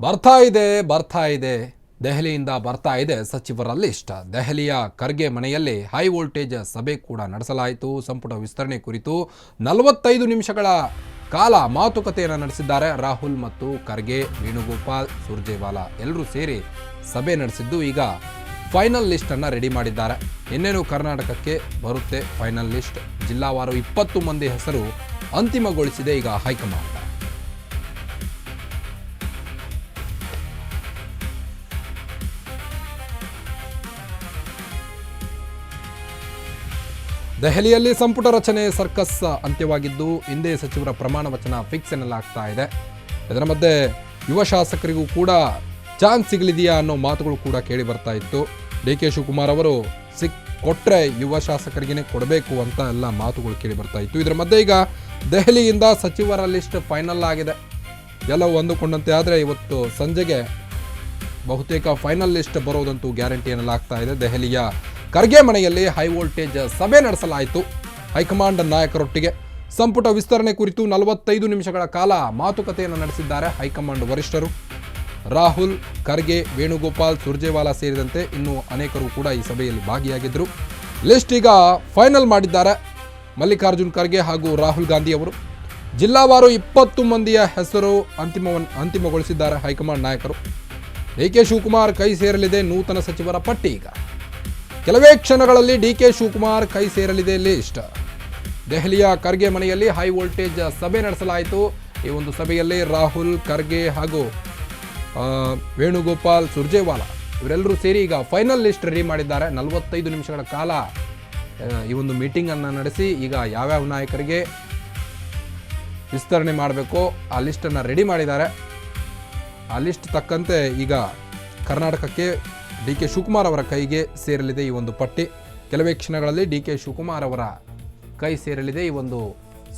ಬರ್ತಾ ಇದೆ ದೆಹಲಿಯಿಂದ ಬರ್ತಾ ಇದೆ ಸಚಿವರ ಲಿಸ್ಟ್. ದೆಹಲಿಯ ಖರ್ಗೆ ಮನೆಯಲ್ಲಿ ಹೈ ವೋಲ್ಟೇಜ್ ಸಭೆ ಕೂಡ ನಡೆಸಲಾಯಿತು. ಸಂಪುಟ ವಿಸ್ತರಣೆ ಕುರಿತು 45 ನಿಮಿಷಗಳ ಕಾಲ ಮಾತುಕತೆಯನ್ನು ನಡೆಸಿದ್ದಾರೆ ರಾಹುಲ್ ಮತ್ತು ಖರ್ಗೆ, ವೇಣುಗೋಪಾಲ್, ಸುರ್ಜೇವಾಲಾ ಎಲ್ಲರೂ ಸೇರಿ ಸಭೆ ನಡೆಸಿದ್ದು ಈಗ ಫೈನಲ್ ಲಿಸ್ಟ್ ಅನ್ನು ರೆಡಿ ಮಾಡಿದ್ದಾರೆ. ಇನ್ನೇನು ಕರ್ನಾಟಕಕ್ಕೆ ಬರುತ್ತೆ ಫೈನಲ್ ಲಿಸ್ಟ್. ಜಿಲ್ಲಾವಾರು 20 ಮಂದಿ ಹೆಸರು ಅಂತಿಮಗೊಳಿಸಿದೆ ಈಗ ಹೈಕಮಾಂಡ್. ದೆಹಲಿಯಲ್ಲಿ ಸಂಪುಟ ರಚನೆ ಸರ್ಕಸ್ ಅಂತ್ಯವಾಗಿದ್ದು ಹಿಂದೆ ಸಚಿವರ ಪ್ರಮಾಣ ವಚನ ಫಿಕ್ಸ್ ಎನ್ನಲಾಗ್ತಾ ಇದೆ. ಇದರ ಮಧ್ಯೆ ಯುವ ಶಾಸಕರಿಗೂ ಕೂಡ ಚಾನ್ಸ್ ಸಿಗಲಿದೆಯಾ ಅನ್ನೋ ಮಾತುಗಳು ಕೂಡ ಕೇಳಿ ಬರ್ತಾ ಇತ್ತು. DK ಶಿವಕುಮಾರ್ ಅವರು ಕೊಟ್ಟರೆ ಯುವ ಶಾಸಕರಿಗೇ ಕೊಡಬೇಕು ಅಂತ ಎಲ್ಲ ಮಾತುಗಳು ಕೇಳಿ ಬರ್ತಾ ಇತ್ತು. ಇದರ ಮಧ್ಯೆ ಈಗ ದೆಹಲಿಯಿಂದ ಸಚಿವರ ಲಿಸ್ಟ್ ಫೈನಲ್ ಆಗಿದೆ. ಎಲ್ಲವೂ ಅಂದುಕೊಂಡಂತೆ ಆದರೆ ಇವತ್ತು ಸಂಜೆಗೆ ಬಹುತೇಕ ಫೈನಲ್ ಲಿಸ್ಟ್ ಬರೋದಂತೂ ಗ್ಯಾರಂಟಿ ಎನ್ನಲಾಗ್ತಾ ಇದೆ. ದೆಹಲಿಯ ಖರ್ಗೆ ಮನೆಯಲ್ಲಿ ಹೈ ವೋಲ್ಟೇಜ್ ಸಭೆ ನಡೆಸಲಾಯಿತು ಹೈಕಮಾಂಡ್ ನಾಯಕರೊಟ್ಟಿಗೆ. ಸಂಪುಟ ವಿಸ್ತರಣೆ ಕುರಿತು 45 ನಿಮಿಷಗಳ ಕಾಲ ಮಾತುಕತೆಯನ್ನು ನಡೆಸಿದ್ದಾರೆ ಹೈಕಮಾಂಡ್ ವರಿಷ್ಠರು. ರಾಹುಲ್, ಖರ್ಗೆ, ವೇಣುಗೋಪಾಲ್, ಸುರ್ಜೇವಾಲಾ ಸೇರಿದಂತೆ ಇನ್ನೂ ಅನೇಕರು ಕೂಡ ಈ ಸಭೆಯಲ್ಲಿ ಭಾಗಿಯಾಗಿದ್ದರು. ಲಿಸ್ಟ್ ಈಗ ಫೈನಲ್ ಮಾಡಿದ್ದಾರೆ ಮಲ್ಲಿಕಾರ್ಜುನ್ ಖರ್ಗೆ ಹಾಗೂ ರಾಹುಲ್ ಗಾಂಧಿ ಅವರು. ಜಿಲ್ಲಾವಾರು 20 ಮಂದಿಯ ಹೆಸರು ಅಂತಿಮಗೊಳಿಸಿದ್ದಾರೆ ಹೈಕಮಾಂಡ್ ನಾಯಕರು. DK ಶಿವಕುಮಾರ್ ಕೈ ಸೇರಲಿದೆ ನೂತನ ಸಚಿವರ ಪಟ್ಟಿ. ಈಗ ಕೆಲವೇ ಕ್ಷಣಗಳಲ್ಲಿ DK ಶಿವಕುಮಾರ್ ಕೈ ಸೇರಲಿದೆ ಲಿಸ್ಟ್. ದೆಹಲಿಯ ಖರ್ಗೆ ಮನೆಯಲ್ಲಿ ಹೈ ವೋಲ್ಟೇಜ್ ಸಭೆ ನಡೆಸಲಾಯಿತು. ಈ ಒಂದು ಸಭೆಯಲ್ಲಿ ರಾಹುಲ್, ಖರ್ಗೆ ಹಾಗೂ ವೇಣುಗೋಪಾಲ್, ಸುರ್ಜೇವಾಲಾ ಇವರೆಲ್ಲರೂ ಸೇರಿ ಈಗ ಫೈನಲ್ ಲಿಸ್ಟ್ ರೆಡಿ ಮಾಡಿದ್ದಾರೆ. 45 ನಿಮಿಷಗಳ ಕಾಲ ಈ ಒಂದು ಮೀಟಿಂಗನ್ನು ನಡೆಸಿ ಈಗ ಯಾವ್ಯಾವ ನಾಯಕರಿಗೆ ವಿಸ್ತರಣೆ ಮಾಡಬೇಕೋ ಆ ಲಿಸ್ಟನ್ನು ರೆಡಿ ಮಾಡಿದ್ದಾರೆ. ಆ ಲಿಸ್ಟ್ ತಕ್ಕಂತೆ ಈಗ ಕರ್ನಾಟಕಕ್ಕೆ DK ಶಿವಕುಮಾರ್ ಅವರ ಕೈಗೆ ಸೇರಲಿದೆ ಈ ಒಂದು ಪಟ್ಟಿ. ಕೆಲವೇ ಕ್ಷಣಗಳಲ್ಲಿ DK ಶಿವಕುಮಾರ್ ಅವರ ಕೈ ಸೇರಲಿದೆ ಈ ಒಂದು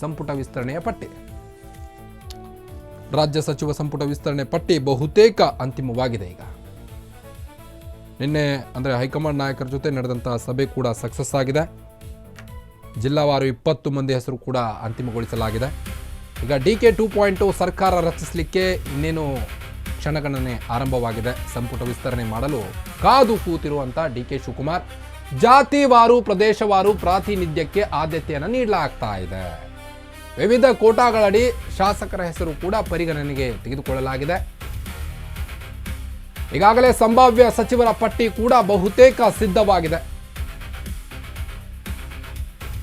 ಸಂಪುಟ ವಿಸ್ತರಣೆಯ ಪಟ್ಟಿ. ರಾಜ್ಯ ಸಚಿವ ಸಂಪುಟ ವಿಸ್ತರಣೆ ಪಟ್ಟಿ ಬಹುತೇಕ ಅಂತಿಮವಾಗಿದೆ. ಈಗ ನಿನ್ನೆ ಅಂದರೆ ಹೈಕಮಾಂಡ್ ನಾಯಕರ ಜೊತೆ ನಡೆದಂತಹ ಸಭೆ ಕೂಡ ಸಕ್ಸಸ್ ಆಗಿದೆ. ಜಿಲ್ಲಾವಾರು 20 ಮಂದಿ ಹೆಸರು ಕೂಡ ಅಂತಿಮಗೊಳಿಸಲಾಗಿದೆ. ಈಗ DK 2.0 ಸರ್ಕಾರ ರಚಿಸಲಿಕ್ಕೆ ಇನ್ನೇನು ಕ್ಷಣಗಣನೆ ಆರಂಭವಾಗಿದೆ. ಸಂಪುಟ ವಿಸ್ತರಣೆ ಮಾಡಲು ಕಾದು ಕೂತಿರುವಂಥ DK ಶಿವಕುಮಾರ್ ಜಾತಿವಾರು, ಪ್ರದೇಶವಾರು ಪ್ರಾತಿನಿಧ್ಯಕ್ಕೆ ಆದ್ಯತೆಯನ್ನು ನೀಡಲಾಗ್ತಾ ಇದೆ. ವಿವಿಧ ಕೋಟಾಗಳಡಿ ಶಾಸಕರ ಹೆಸರು ಕೂಡ ಪರಿಗಣನೆಗೆ ತೆಗೆದುಕೊಳ್ಳಲಾಗಿದೆ. ಈಗಾಗಲೇ ಸಂಭಾವ್ಯ ಸಚಿವರ ಪಟ್ಟಿ ಕೂಡ ಬಹುತೇಕ ಸಿದ್ಧವಾಗಿದೆ.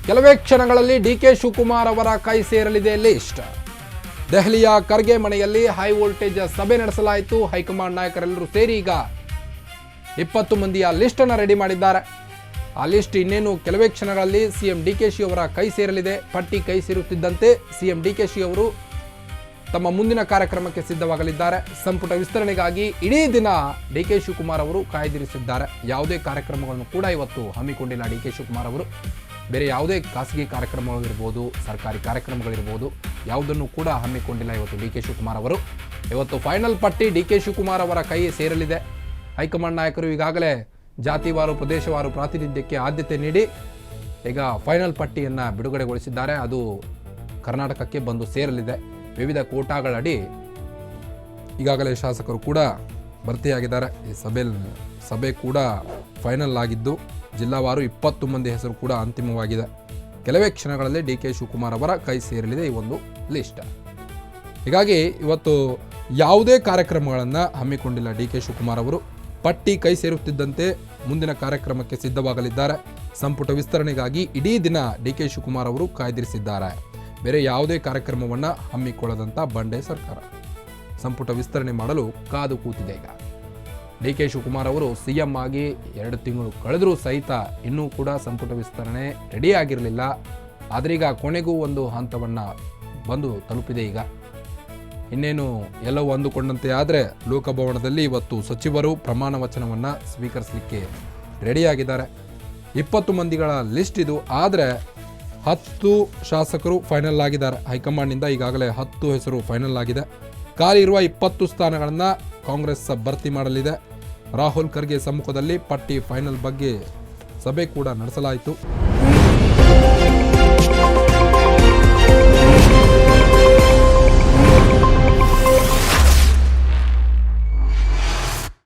ಕೆಲವೇ ಕ್ಷಣಗಳಲ್ಲಿ DK ಶಿವಕುಮಾರ್ ಅವರ ಕೈ ಸೇರಲಿದೆ ಲಿಸ್ಟ್. ದೆಹಲಿಯ ಖರ್ಗೆ ಮನೆಯಲ್ಲಿ ಹೈ ವೋಲ್ಟೇಜ್ ಸಭೆ ನಡೆಸಲಾಯಿತು. ಹೈಕಮಾಂಡ್ ನಾಯಕರೆಲ್ಲರೂ ಸೇರಿ ಈಗ 20 ಮಂದಿಯ ಲಿಸ್ಟ್ ಅನ್ನು ರೆಡಿ ಮಾಡಿದ್ದಾರೆ. ಆ ಲಿಸ್ಟ್ ಇನ್ನೇನು ಕೆಲವೇ ಕ್ಷಣಗಳಲ್ಲಿ CM DKಶಿ ಅವರ ಕೈ ಸೇರಲಿದೆ. ಪಟ್ಟಿ ಕೈ ಸೇರುತ್ತಿದ್ದಂತೆ CM DKಶಿ ಅವರು ತಮ್ಮ ಮುಂದಿನ ಕಾರ್ಯಕ್ರಮಕ್ಕೆ ಸಿದ್ಧವಾಗಲಿದ್ದಾರೆ. ಸಂಪುಟ ವಿಸ್ತರಣೆಗಾಗಿ ಇಡೀ ದಿನ DK ಶಿವಕುಮಾರ್ ಅವರು ಕಾಯ್ದಿರಿಸಿದ್ದಾರೆ. ಯಾವುದೇ ಕಾರ್ಯಕ್ರಮಗಳನ್ನು ಕೂಡ ಇವತ್ತು ಹಮ್ಮಿಕೊಂಡಿಲ್ಲ DK ಶಿವಕುಮಾರ್ ಅವರು. ಬೇರೆ ಯಾವುದೇ ಖಾಸಗಿ ಕಾರ್ಯಕ್ರಮಗಳಿರ್ಬೋದು, ಸರ್ಕಾರಿ ಕಾರ್ಯಕ್ರಮಗಳಿರ್ಬೋದು, ಯಾವುದನ್ನು ಕೂಡ ಹಮ್ಮಿಕೊಂಡಿಲ್ಲ ಇವತ್ತು DK ಶಿವಕುಮಾರ್ ಅವರು. ಇವತ್ತು ಫೈನಲ್ ಪಟ್ಟಿ DK ಶಿವಕುಮಾರ್ ಅವರ ಕೈ ಸೇರಲಿದೆ. ಹೈಕಮಾಂಡ್ ನಾಯಕರು ಈಗಾಗಲೇ ಜಾತಿವಾರು, ಪ್ರದೇಶವಾರು ಪ್ರಾತಿನಿಧ್ಯಕ್ಕೆ ಆದ್ಯತೆ ನೀಡಿ ಈಗ ಫೈನಲ್ ಪಟ್ಟಿಯನ್ನು ಬಿಡುಗಡೆಗೊಳಿಸಿದ್ದಾರೆ. ಅದು ಕರ್ನಾಟಕಕ್ಕೆ ಬಂದು ಸೇರಲಿದೆ. ವಿವಿಧ ಕೋಟಾಗಳಡಿ ಈಗಾಗಲೇ ಶಾಸಕರು ಕೂಡ ಭರ್ತಿಯಾಗಿದ್ದಾರೆ. ಈ ಸಭೆ ಕೂಡ ಫೈನಲ್ ಆಗಿದ್ದು ಜಿಲ್ಲಾವಾರು 20 ಮಂದಿ ಹೆಸರು ಕೂಡ ಅಂತಿಮವಾಗಿದೆ. ಕೆಲವೇ ಕ್ಷಣಗಳಲ್ಲಿ DK ಶಿವಕುಮಾರ್ ಅವರ ಕೈ ಸೇರಲಿದೆ ಈ ಒಂದು ಲಿಸ್ಟ್. ಹೀಗಾಗಿ ಇವತ್ತು ಯಾವುದೇ ಕಾರ್ಯಕ್ರಮಗಳನ್ನು ಹಮ್ಮಿಕೊಂಡಿಲ್ಲ DK ಶಿವಕುಮಾರ್ ಅವರು. ಪಟ್ಟಿ ಕೈ ಸೇರುತ್ತಿದ್ದಂತೆ ಮುಂದಿನ ಕಾರ್ಯಕ್ರಮಕ್ಕೆ ಸಿದ್ಧವಾಗಲಿದ್ದಾರೆ. ಸಂಪುಟ ವಿಸ್ತರಣೆಗಾಗಿ ಇಡೀ ದಿನ DK ಶಿವಕುಮಾರ್ ಅವರು ಕಾಯ್ದಿರಿಸಿದ್ದಾರೆ. ಬೇರೆ ಯಾವುದೇ ಕಾರ್ಯಕ್ರಮವನ್ನು ಹಮ್ಮಿಕೊಳ್ಳದಂಥ ಬಂಡೆ ಸರ್ಕಾರ ಸಂಪುಟ ವಿಸ್ತರಣೆ ಮಾಡಲು ಕಾದು ಕೂತಿದೆ. ಈಗ DK ಶಿವಕುಮಾರ್ ಅವರು CM ಆಗಿ 2 ತಿಂಗಳು ಕಳೆದರೂ ಸಹಿತ ಇನ್ನೂ ಕೂಡ ಸಂಪುಟ ವಿಸ್ತರಣೆ ರೆಡಿ ಆಗಿರಲಿಲ್ಲ. ಆದರೆ ಈಗ ಕೊನೆಗೂ ಒಂದು ಹಂತವನ್ನು ಬಂದು ತಲುಪಿದೆ. ಈಗ ಇನ್ನೇನು ಎಲ್ಲವೂ ಅಂದುಕೊಂಡಂತೆ ಆದರೆ ಲೋಕಭವನದಲ್ಲಿ ಇವತ್ತು ಸಚಿವರು ಪ್ರಮಾಣ ವಚನವನ್ನು ಸ್ವೀಕರಿಸಲಿಕ್ಕೆ ರೆಡಿಯಾಗಿದ್ದಾರೆ. 20 ಮಂದಿಗಳ ಲಿಸ್ಟ್ ಇದು. ಆದರೆ 10 ಶಾಸಕರು ಫೈನಲ್ ಆಗಿದ್ದಾರೆ. ಹೈಕಮಾಂಡ್ನಿಂದ ಈಗಾಗಲೇ 10 ಹೆಸರು ಫೈನಲ್ ಆಗಿದೆ. ಖಾಲಿ ಇರುವ 20 ಸ್ಥಾನಗಳನ್ನು ಕಾಂಗ್ರೆಸ್ ಭರ್ತಿ ಮಾಡಲಿದೆ. ರಾಹುಲ್ ಖರ್ಗೆ ಸಮ್ಮುಖದಲ್ಲಿ ಪಟ್ಟಿ ಫೈನಲ್ ಬಗ್ಗೆ ಸಭೆ ಕೂಡ ನಡೆಸಲಾಯಿತು.